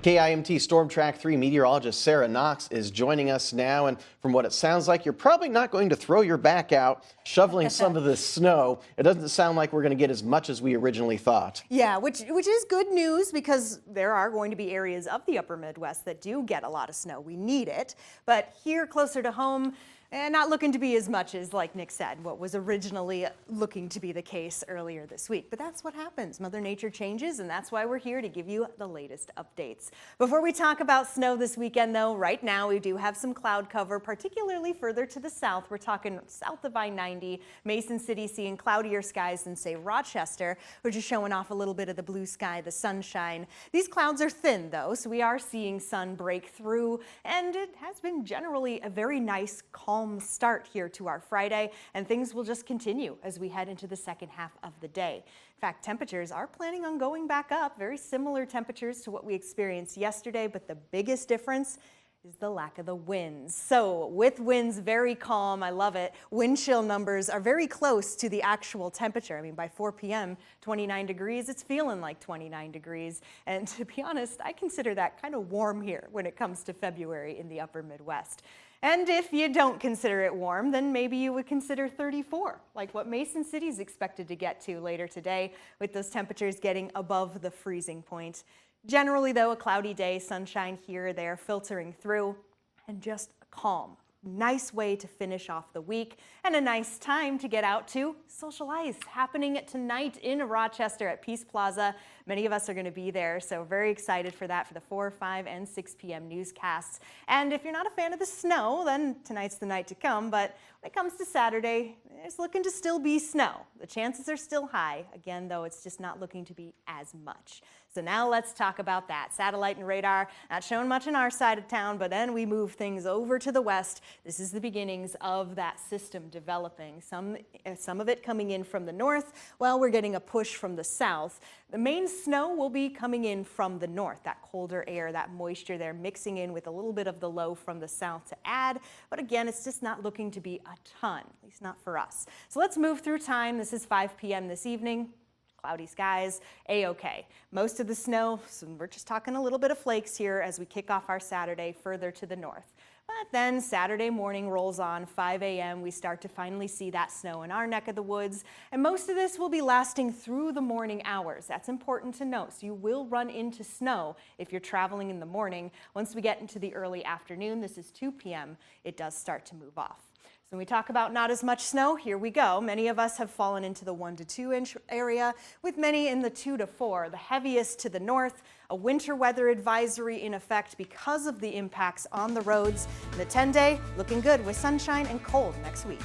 KIMT Storm Track 3 meteorologist Sara Knox is joining us now, and from what it sounds like, you're probably not going to throw your back out shoveling some of this snow. It doesn't sound like we're going to get as much as we originally thought. Yeah, which is good news because there are going to be areas of the upper Midwest that do get a lot of snow. We need it, but here closer to home, not looking to be as much as, like Nick said, what was originally looking to be the case earlier this week. But that's what happens. Mother Nature changes, and that's why we're here to give you the latest updates. Before we talk about snow this weekend, though, right now we do have some cloud cover, particularly further to the south. We're talking south of I-90, Mason City seeing cloudier skies than, say, Rochester, which is showing off a little bit of the blue sky, the sunshine. These clouds are thin, though, so we are seeing sun break through, and it has been generally a very nice, calm start here to our Friday, and things will just continue as we head into the second half of the day. In fact, temperatures are planning on going back up, very similar temperatures to what we experienced yesterday, but the biggest difference is the lack of the winds. So with winds very calm, I love it, wind chill numbers are very close to the actual temperature. I mean, by 4 p.m., 29 degrees, it's feeling like 29 degrees. And to be honest, I consider that kind of warm here when it comes to February in the upper Midwest. And if you don't consider it warm, then maybe you would consider 34, like what Mason City is expected to get to later today, with those temperatures getting above the freezing point. Generally, though, a cloudy day, sunshine here or there filtering through, and just calm. Nice way to finish off the week, and a nice time to get out to socialize. Happening tonight in Rochester at Peace Plaza. Many of us are going to be there, so very excited for that for the 4, 5, and 6 p.m. newscasts. And if you're not a fan of the snow, then tonight's the night to come. But when it comes to Saturday, it's looking to still be snow. The chances are still high. Again, though, it's just not looking to be as much. So now let's talk about that. Satellite and radar not showing much in our side of town, but then we move things over to the west. This is the beginnings of that system developing. Some of it coming in from the north, while we're getting a push from the south. The main snow will be coming in from the north, that colder air, that moisture there mixing in with a little bit of the low from the south to add. But again, it's just not looking to be a ton, at least not for us. So let's move through time. This is 5 p.m. this evening. Cloudy skies, a-okay. Most of the snow, so we're just talking a little bit of flakes here as we kick off our Saturday further to the north. But then Saturday morning rolls on, 5 a.m. We start to finally see that snow in our neck of the woods. And most of this will be lasting through the morning hours. That's important to note. So you will run into snow if you're traveling in the morning. Once we get into the early afternoon, this is 2 p.m., it does start to move off. So when we talk about not as much snow, here we go. Many of us have fallen into the 1 to 2 inch area, with many in the 2 to 4. The heaviest to the north, a winter weather advisory in effect because of the impacts on the roads. And the 10-day looking good with sunshine and cold next week.